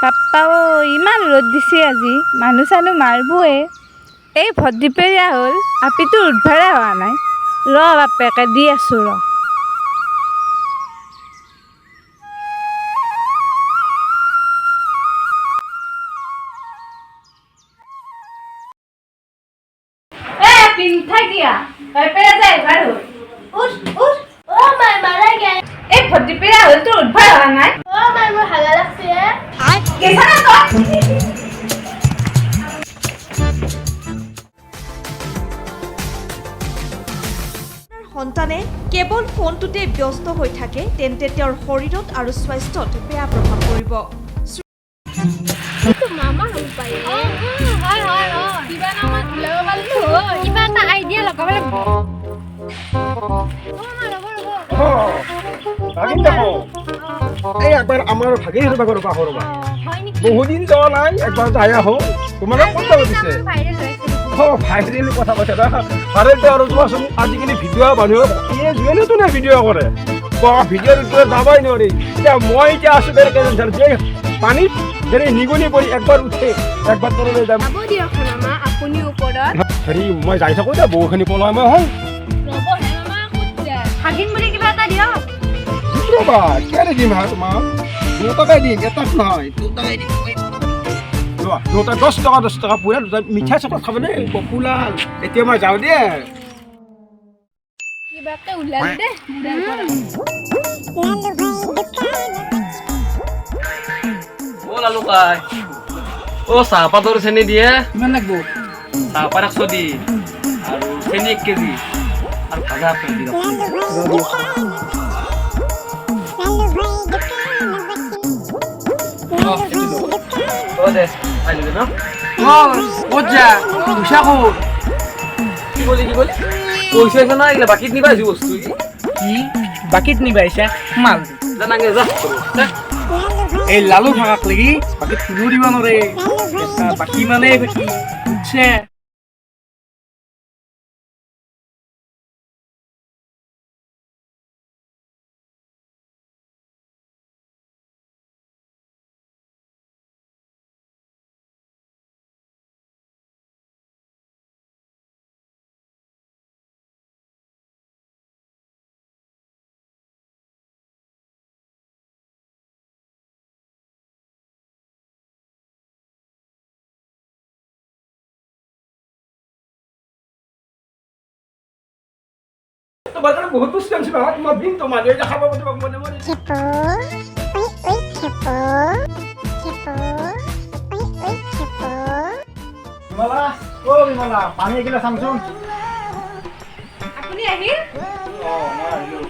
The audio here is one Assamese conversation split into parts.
বাপ্পা ইমান ৰ'দ দিছে আজি মানুহ চানুহ মাৰবয়ে এই ভদ্ৰিপেৰীয়া হ'ল আপিটো উদ্ধাৰে হোৱা নাই বাপেকে দি আছোঁ পিন্থা গিয়া পেৰা যায় এবাৰ হ'ল উঠ মাই মাৰা গে এই ভদ্ৰিপেৰীয়া হ'ল তোৰ উদ্ধাৰ হোৱা নাই মাই মোৰ হাগা লাগছে কেঁচা না তই সন্তানে কেৱল ফোনটোতে ব্যস্ত হৈ থাকে তেন্তে তেওঁৰ শৰীৰত আৰু স্বাস্থ্যত বেয়া প্ৰভাৱ পৰিব মামা হল পাই হয় হয় কিবা নামত ভুলাব পারলো কিবা এটা আইডিয়া লগাব লাগিব এই একবার আমার ভাগিয়ে হিসেবে করো পাহরবা বহুদিন যাওয়া নাই একবার যাই আহো তোমার কোন যাবো দিছে ভাইরাল কথা কৈছে না ভাইরালটা আর তোমার আজিকালি ভিডিও বানিও এই জুয়েলে তো না ভিডিও করে ভিডিওর উপরে দাবাই নরে এটা মই যে আসবে যে পানি যেনে নিগনি পড়ি একবার উঠে একবার তললৈ যাম আবো দিও মামা আপুনি ওপৰত হেৰি মই যাই থাকো দে বহুখিনি পলাই মই হল ৰব হে মামা খুঁজছে হাগিন বুলি কিবা এটা দিও ৰবা কেনে দিম হা তোমাক দুটাকাই দিম এটাক নহয় দুটাকাই দিম দুটা 10 টকা পুৰা দুটা মিঠাই চকলেট খাবনে পপুলাৰ এতিয়া মই যাওঁ দে কিবাকে উলালি দে লালু ভাই চাহপাতৰ চেনি দিয়ে কিমান লাগব চাহপাত 100 দি আৰু চেনি 1 কেজি আৰু ভাজা আপেল দি দে আহিলে ন যা পইচা ক'ত কি বলি পইচা আছে না এগুলা বাকিত নিবা আহিছো বস্তু কি বাকিত নিবা আহিছা মাল জানাগে যা এই লালু ভাগাক লাগি বাকিত কোনো দিব নৰে বাকী মানে বাকী বুজছে তোমার বহুত বস্তু আনছি বাবা তোমার দিন তো মানে এটা খাবো তোমাক মনে মনে বিমলা ও বিমলা পানী এগিলা চামচোন আপুনি আহিল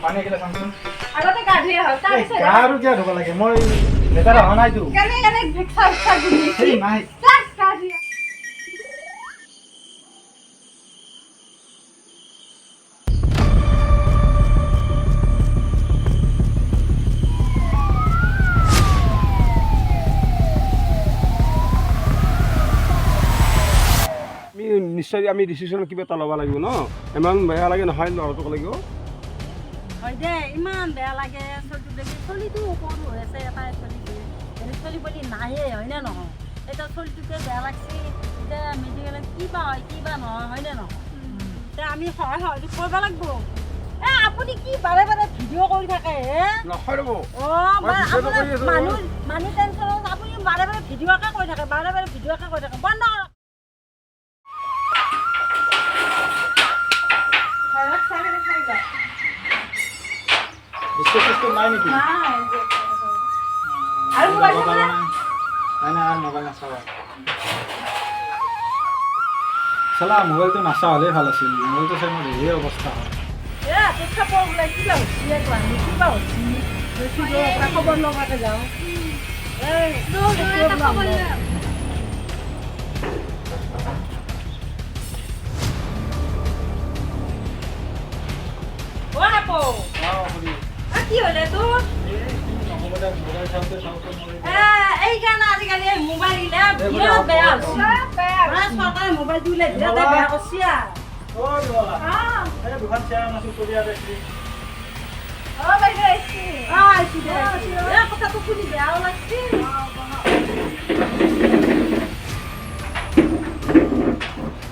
পানী এগিলা চামচোন আগতে গা ধুই আহক তাৰপিছত আৰু কিয় ধুব লাগে মই লেটাৰ অহা নাইতো কেনে ভিক্ষা গুলি সেই নাই গা ধুই নিশ্চয় আমি ডিচিশন কিবা এটা ল'ব লাগিব ন ইমান বেয়া লাগে নহয় ল'ৰাটোক লাগিব হয় দে ইমান বেয়া লাগে চলিটো দেখি চলিটো সৰু হৈ আছে এটাই চলিটো এনে চলি বুলি নাহে হয়নে নহয় এতিয়া চলিটোকে বেয়া লাগছে এতিয়া মেডিকেলত কিবা হয় কিবা নহয় হয়নে নহয় এতিয়া আমি সহায় সহযোগ কৰিব লাগিব আপুনি কি বাৰে বাৰে ভিডিঅ' কৰি থাকে নহয় ৰ'ব মানুহ টেনশ্যনত আপুনি বাৰে বাৰে ভিডিঅ'কে কৰি থাকে বন্ধ বিস্কুট নাই নেকি আৰু মোবাইল নাই মোবাইল নাচাবা চালা মোবাইলটো নাচা হ'লে ভাল আছিল মোবাইলটো চাই মোৰ এই অৱস্থা হয় খাবৰ ওলাই কিবা হৈছে খবৰ লগাতে যাওঁ কি হলে তোৰ এইকাৰণে আজিকালি মোবাইল বিৰাট বেয়া হৈছে চৰকাৰে মোবাইলটো উলাই বিৰাট বেয়া কৰিছে কথাটো শুনি বেয়াও লাগছে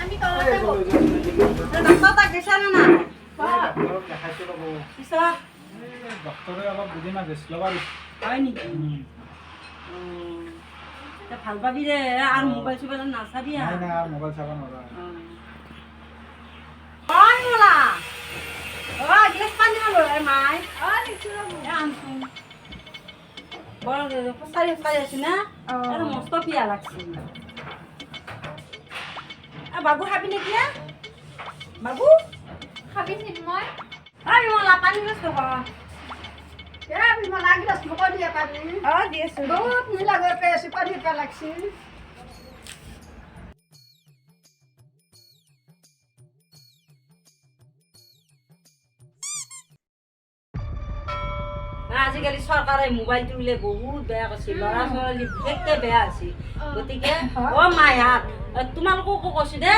আমি তলতে বহো। ডাক্তৰ তাক দেখালে না পিছত ডক্টৰে অলপ দুদিন ৰেষ্ট ল'ব দিছে হয় নেকি ভাল পাবি দে আৰু মোবাইল চোবাইল নাচাবি নাই নাই আৰু মোবাইল চাব নোৱাৰা হয় মোলা এগিলাচ পানী লৈ মাই আনচোন বৰ চাৰি চাৰি আছি না আৰু মস্ত পিয়া লাগছে বাবু খাবি নেকি বাবু খাবিছিন মই মোলা পানী গছ খাব দি আছো আজিকালি চৰকাৰে মোবাইলটো উলিয়াই বহুত বেয়া কৰিছে ল'ৰা ছোৱালী বিশেষকে বেয়া হৈছে গতিকে মায়াত তোমালোককো কৈছো দে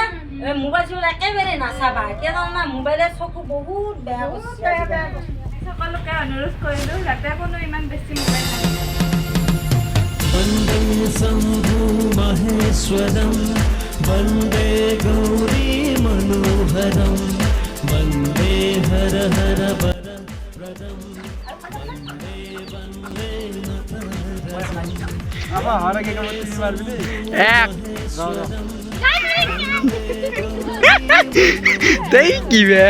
মোবাইল চোবাইল একেবাৰে নাচাবা এতিয়া জানা মোবাইলে চকু বহুত বেয়া কৰিছে সকলোকে অনুৰোধ কৰিলোঁ যাতে কোনো ইমান বেছি মোবাইল নাচায় वन्दे शम्भु महेश्वरं वन्दे गौरी मनोहरं वन्दे हर हर वरप्रदं वन्दे वन्दे আবা হারা কি কেমন তুমি পারবি দেই কি বে